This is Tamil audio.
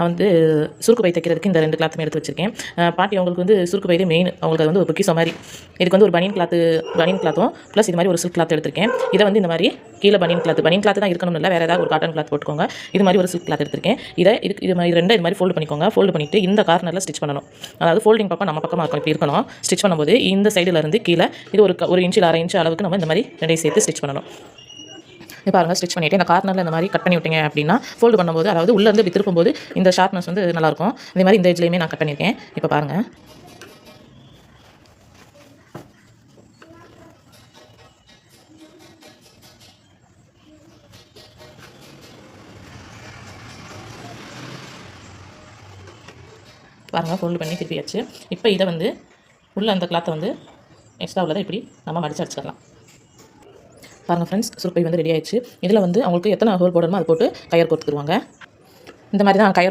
நான் வந்து சுருக்கு பை தைக்கிறதுக்கு இந்த 2 கிளாத்துமே எடுத்து வச்சுருக்கேன். பாட்டி அவங்களுக்கு வந்து சுருக்கு பையிலே மெயின், அவங்களுக்கு அது வந்து ஒரு பொக்கிஷம் மாதிரி. இதுக்கு வந்து ஒரு பனியன் கிளாத்தும் ப்ளஸ் இது மாதிரி ஒரு சில்க் கிளாத் எடுத்திருக்கேன். இதை வந்து இந்த மாதிரி கீழே பனியன் கிளாத் தான் இருக்கணும் இல்லை, வேறு ஏதாவது ஒரு காட்டன் கிளாத் போட்டுக்கோங்க. இது மாதிரி ஒரு சில்க் கிளாத் எடுத்திருக்கேன். இது மாதிரி 2 இது மாதிரி ஃபோல்டு பண்ணிக்கோங்க. ஃபோல்டு பண்ணிவிட்டு இந்த கார்னரில் ஸ்டிச் பண்ணணும். அதாவது ஃபோல்டிங் பக்கம் நம்ம பக்கமாக இருக்கும், இப்படி இருக்கணும். ஸ்டிச் பண்ணும்போது இந்த சைடிலேருந்து கீழே இது ஒரு இன்ச்சில் 1/2 இன்ச் அளவுக்கு நம்ம இந்த மாதிரி 2 சேர்த்து ஸ்டிச் பண்ணணும். இப்போ பாருங்கள், ஸ்டிச் பண்ணிவிட்டு இந்த கார்னரில் இந்த மாதிரி கட் பண்ணி விட்டீங்க அப்படின்னா ஃபோல்டு பண்ணும்போது, அதாவது உள்ளேருந்து இப்படி திருப்பும்போது இந்த ஷார்ப்னஸ் வந்து நல்லாயிருக்கும். இதே மாதிரி இந்த எட்ஜ்லேயுமே நான் கட் பண்ணியிருக்கேன். இப்போ பாருங்கள், ஃபோல்டு பண்ணி திருப்பியாச்சு. இப்போ இதை வந்து உள்ள அந்த கிளாத்தை வந்து எக்ஸ்ட்ரா உள்ளதை இப்படி நம்ம மடித்து அடிச்சிடலாம். பாருங்கள் ஃப்ரெண்ட்ஸ், சுருப்பை வந்து ரெடி ஆயிடுச்சு. இதில் வந்து அவங்களுக்கு எத்தனை ஹோல் போடணுமோ அதை போட்டு கயர் கோர்த்துக்குருவாங்க. இந்த மாதிரி தான் கயர்